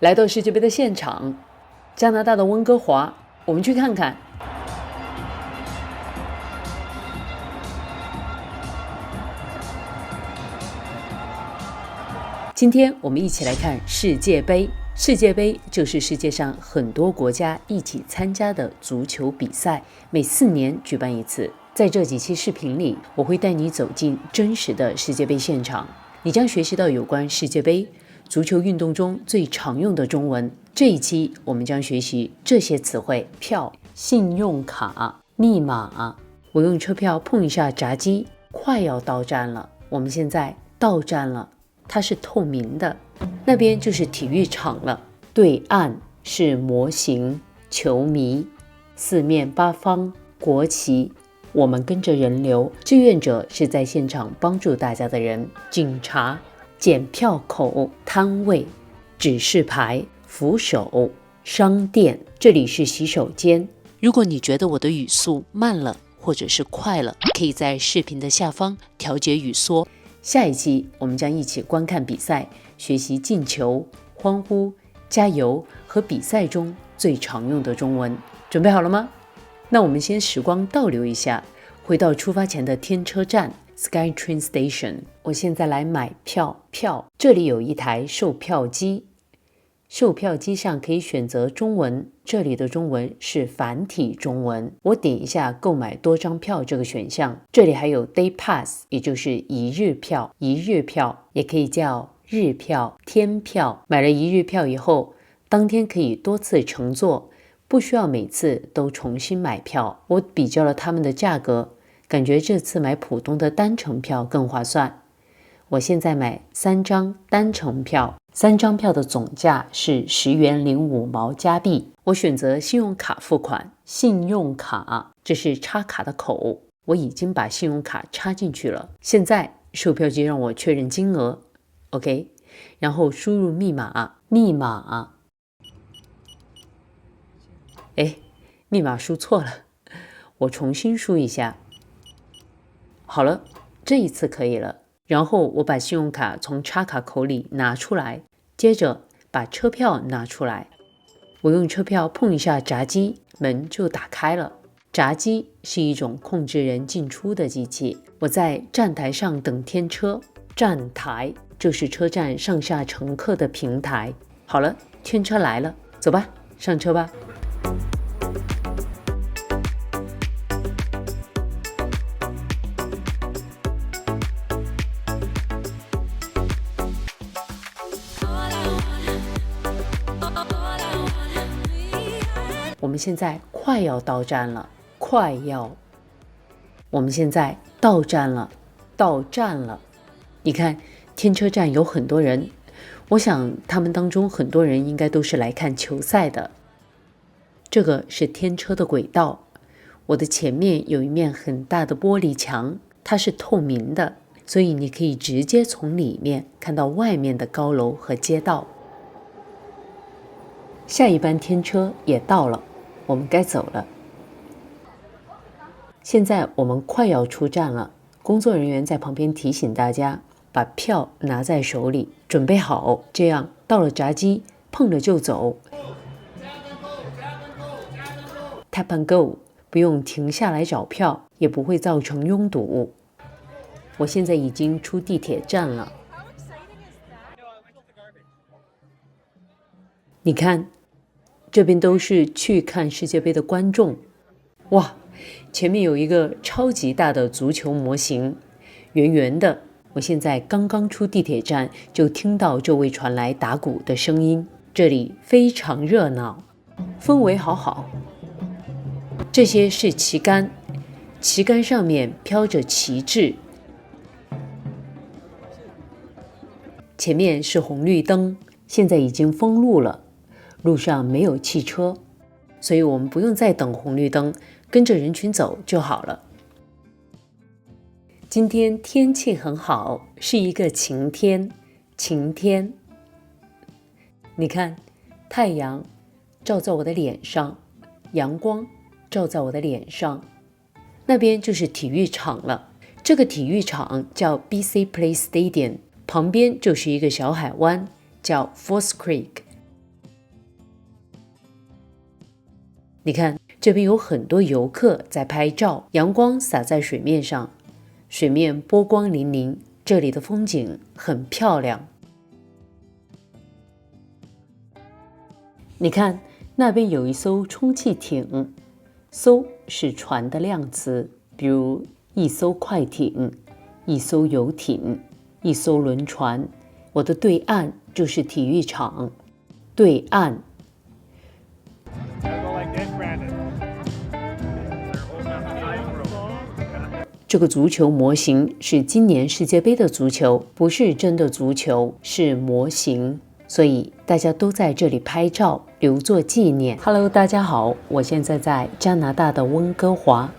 来到世界杯的现场，加拿大的温哥华，我们去看看。今天我们一起来看世界杯。世界杯就是世界上很多国家一起参加的足球比赛，每4年举办一次。在这几期视频里，我会带你走进真实的世界杯现场，你将学习到有关世界杯足球运动中最常用的中文。这一期我们将学习这些词汇：票、信用卡、密码。我用车票碰一下闸机，快要到站了。我们现在到站了，它是透明的，那边就是体育场了。对岸是模型、球迷，四面八方国旗。我们跟着人流，志愿者是在现场帮助大家的人，警察、检票口、摊位、指示牌、扶手、商店。这里是洗手间。如果你觉得我的语速慢了或者是快了，可以在视频的下方调节语缩。下一期我们将一起观看比赛，学习进球、欢呼、加油和比赛中最常用的中文。准备好了吗？那我们先时光倒流一下，回到出发前的天车站 SkyTrain Station。 我现在来买票。这里有一台售票机，售票机上可以选择中文，这里的中文是繁体中文。我点一下购买多张票这个选项。这里还有 Day Pass， 也就是一日票。一日票也可以叫日票、天票。买了一日票以后，当天可以多次乘坐，不需要每次都重新买票。我比较了他们的价格，感觉这次买普通的单程票更划算。我现在买3张单程票，3张票的总价是10元05毛加币。我选择信用卡付款。信用卡，这是插卡的口，我已经把信用卡插进去了。现在售票机让我确认金额 OK， 然后输入密码。密码输错了，我重新输一下。好了，这一次可以了。然后我把信用卡从插卡口里拿出来，接着把车票拿出来。我用车票碰一下闸机，门就打开了。闸机是一种控制人进出的机器。我在站台上等天车，站台就是车站上下乘客的平台。好了，天车来了，走吧，上车吧。我们现在快要到站了，我们现在到站了。你看，天车站有很多人，我想他们当中很多人应该都是来看球赛的。这个是天车的轨道，我的前面有一面很大的玻璃墙，它是透明的，所以你可以直接从里面看到外面的高楼和街道。下一班天车也到了，我们该走了。现在我们快要出站了，工作人员在旁边提醒大家把票拿在手里，准备好，这样到了闸机碰了就走。Tap and go， 不用停下来找票，也不会造成拥堵。我现在已经出地铁站了。你看，这边都是去看世界杯的观众。哇，前面有一个超级大的足球模型，圆圆的。我现在刚刚出地铁站，就听到周围传来打鼓的声音。这里非常热闹，氛围好好。这些是旗杆，旗杆上面飘着旗帜。前面是红绿灯，现在已经封路了，路上没有汽车，所以我们不用再等红绿灯，跟着人群走就好了。今天天气很好，是一个晴天。你看，太阳照在我的脸上，阳光照在我的脸上。那边就是体育场了，这个体育场叫 BC Place Stadium， 旁边就是一个小海湾，叫 False Creek。你看，这边有很多游客在拍照，阳光洒在水面上，水面波光粼粼，这里的风景很漂亮。你看，那边有一艘充气艇，艘是船的量词，比如一艘快艇、一艘游艇、一艘轮船。我的对岸就是体育场，对岸。这个足球模型是今年世界杯的足球，不是真的足球，是模型，所以大家都在这里拍照，留作纪念。Hello， 大家好，我现在在加拿大的温哥华，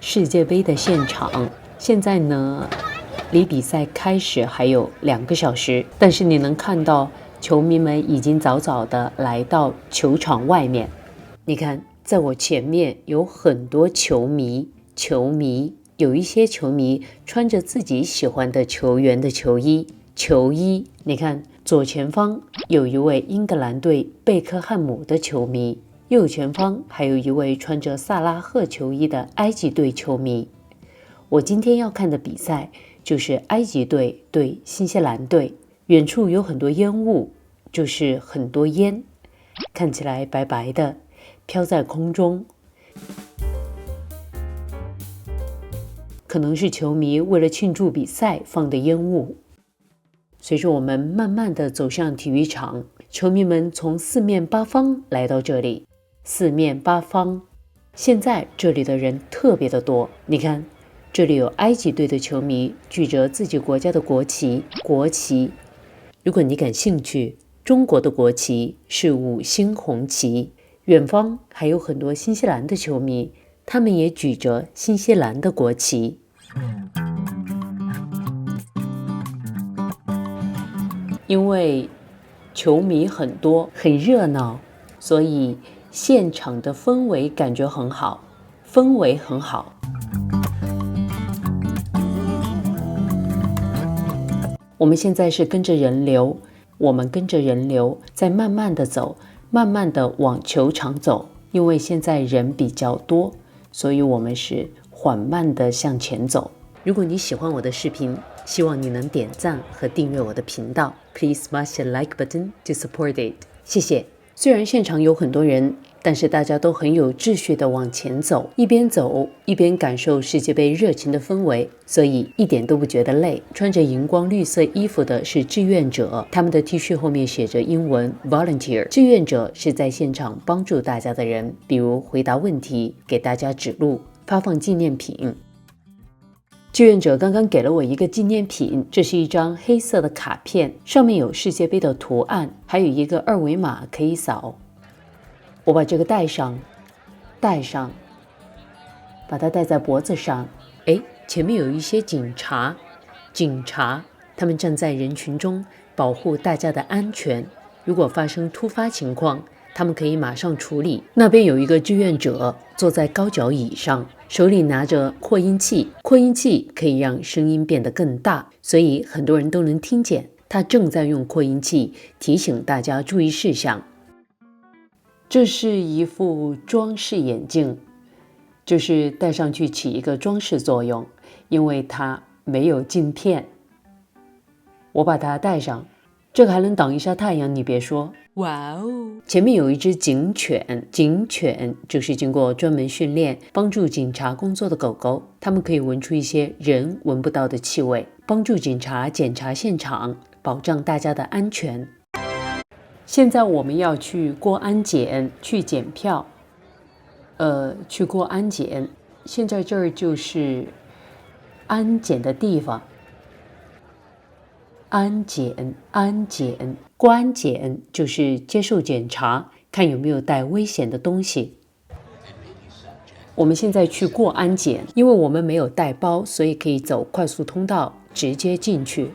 世界杯的现场。现在呢，离比赛开始还有2个小时，但是你能看到球迷们已经早早的来到球场外面。你看，在我前面有很多球迷，有一些球迷穿着自己喜欢的球员的球衣。你看，左前方有一位英格兰队贝克汉姆的球迷，右前方还有一位穿着萨拉赫球衣的埃及队球迷。我今天要看的比赛就是埃及队对新西兰队。远处有很多烟雾，就是很多烟，看起来白白的，飘在空中。可能是球迷为了庆祝比赛放的烟雾。随着我们慢慢地走向体育场，球迷们从四面八方来到这里，四面八方。现在这里的人特别的多，你看，这里有埃及队的球迷举着自己国家的国旗。如果你感兴趣，中国的国旗是5星红旗。远方还有很多新西兰的球迷，他们也举着新西兰的国旗。因为球迷很多，很热闹，所以现场的氛围感觉很好，我们现在是跟着人流，在慢慢的走，慢慢的往球场走。因为现在人比较多，所以我们是缓慢的向前走。如果你喜欢我的视频，希望你能点赞和订阅我的频道。Please smash the like button to support it。谢谢。虽然现场有很多人，但是大家都很有秩序地往前走，一边走一边感受世界杯热情的氛围，所以一点都不觉得累。穿着荧光绿色衣服的是志愿者，他们的 T 恤后面写着英文 Volunteer。志愿者是在现场帮助大家的人，比如回答问题、给大家指路、发放纪念品。志愿者刚刚给了我一个纪念品，这是一张黑色的卡片，上面有世界杯的图案，还有一个2维码可以扫。我把这个戴上，把它戴在脖子上。前面有一些警察，他们站在人群中保护大家的安全。如果发生突发情况，他们可以马上处理。那边有一个志愿者坐在高脚椅上，手里拿着扩音器，扩音器可以让声音变得更大，所以很多人都能听见。他正在用扩音器提醒大家注意事项。这是一副装饰眼镜，就是戴上去起一个装饰作用，因为它没有镜片。我把它戴上，这个还能挡一下太阳，你别说。哇哦！前面有一只警犬，警犬就是经过专门训练帮助警察工作的狗狗，它们可以闻出一些人闻不到的气味，帮助警察检查现场，保障大家的安全。现在我们要去过安检，去检票，去过安检。现在这儿就是安检的地方。安检，过安检就是接受检查，看有没有带危险的东西。我们现在去过安检，因为我们没有带包，所以可以走快速通道直接进去。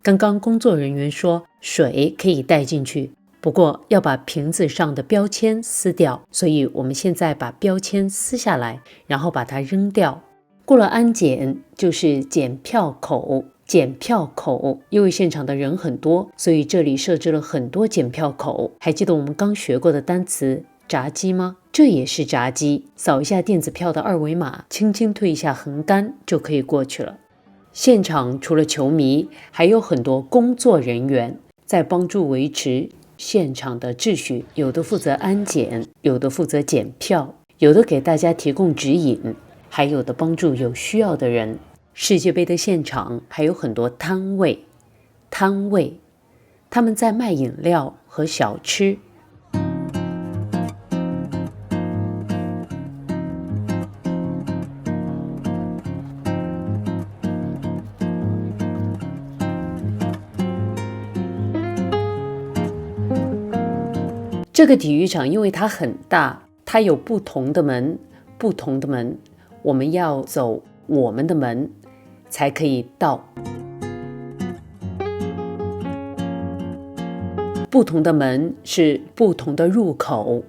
刚刚工作人员说水可以带进去，不过要把瓶子上的标签撕掉，所以我们现在把标签撕下来，然后把它扔掉。过了安检就是检票口，检票口，因为现场的人很多，所以这里设置了很多检票口。还记得我们刚学过的单词闸机吗？这也是闸机，扫一下电子票的二维码，轻轻推一下横杆就可以过去了。现场除了球迷，还有很多工作人员在帮助维持现场的秩序，有的负责安检，有的负责检票，有的给大家提供指引，还有的帮助有需要的人。世界杯的现场还有很多摊位，他们在卖饮料和小吃。这个体育场因为它很大，它有不同的门，我们要走我们的门才可以到。不同的门是不同的入口。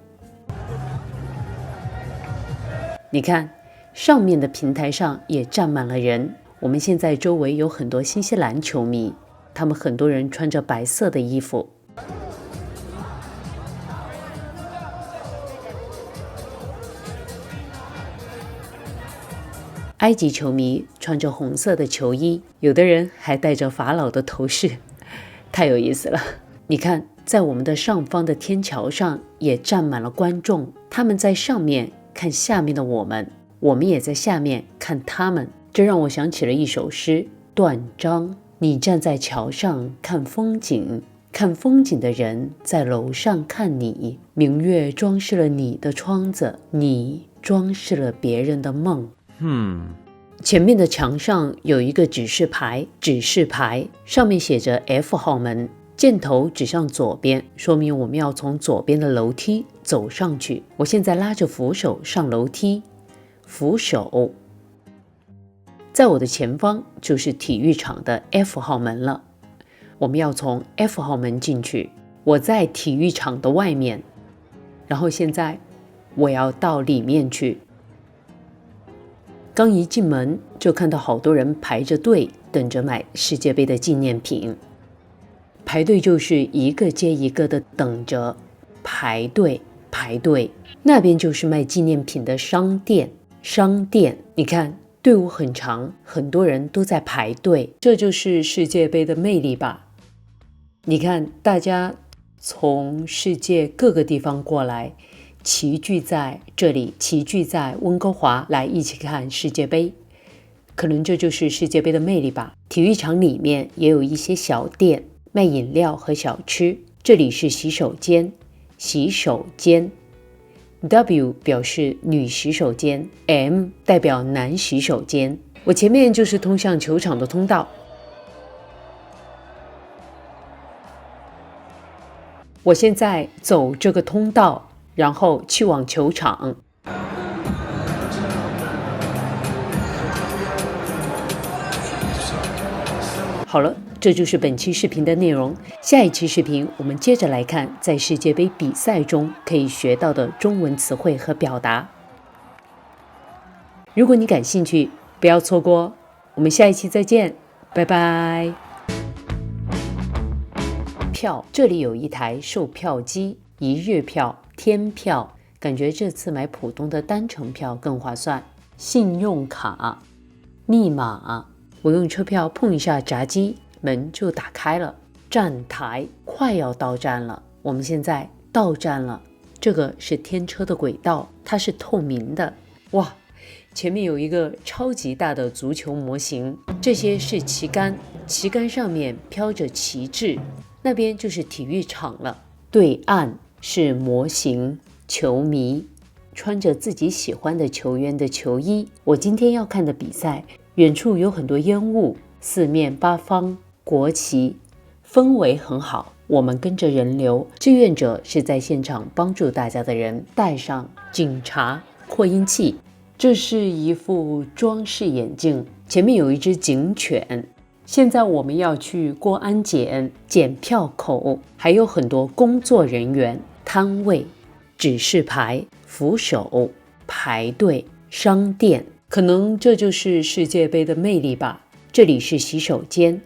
你看，上面的平台上也站满了人。我们现在周围有很多新西兰球迷，他们很多人穿着白色的衣服。埃及球迷穿着红色的球衣，有的人还戴着法老的头饰，太有意思了。你看，在我们的上方的天桥上也站满了观众，他们在上面看下面的我们，我们也在下面看他们。这让我想起了一首诗：断章，你站在桥上看风景，看风景的人在楼上看你，明月装饰了你的窗子，你装饰了别人的梦。前面的墙上有一个指示牌，上面写着 F 号门，箭头指向左边，说明我们要从左边的楼梯走上去。我现在拉着扶手上楼梯，扶手。在我的前方就是体育场的 F 号门了，我们要从 F 号门进去。我在体育场的外面，然后现在我要到里面去。刚一进门就看到好多人排着队等着买世界杯的纪念品，排队就是一个接一个的等着，排队。那边就是卖纪念品的商店，你看队伍很长，很多人都在排队，这就是世界杯的魅力吧。你看大家从世界各个地方过来，齐聚在这里，齐聚在温哥华来一起看世界杯，可能这就是世界杯的魅力吧。体育场里面也有一些小店卖饮料和小吃，这里是洗手间，W 表示女洗手间， M 代表男洗手间。我前面就是通向球场的通道，我现在走这个通道，然后去往球场。好了，这就是本期视频的内容。下一期视频我们接着来看在世界杯比赛中可以学到的中文词汇和表达。如果你感兴趣，不要错过。我们下一期再见，拜拜。票，这里有一台售票机，一日票、天票，感觉这次买浦东的单程票更划算。信用卡，密码，我用车票碰一下闸机，门就打开了。站台，快要到站了，我们现在到站了。这个是天车的轨道，它是透明的。哇，前面有一个超级大的足球模型，这些是旗杆，旗杆上面飘着旗帜，那边就是体育场了。对岸是模型，球迷穿着自己喜欢的球员的球衣。我今天要看的比赛，远处有很多烟雾，四面八方国旗，氛围很好。我们跟着人流，志愿者是在现场帮助大家的人，带上警察扩音器。这是一副装饰眼镜，前面有一只警犬。现在我们要去过安检，检票口，还有很多工作人员，摊位，指示牌，扶手，排队，商店。可能这就是世界杯的魅力吧。这里是洗手间，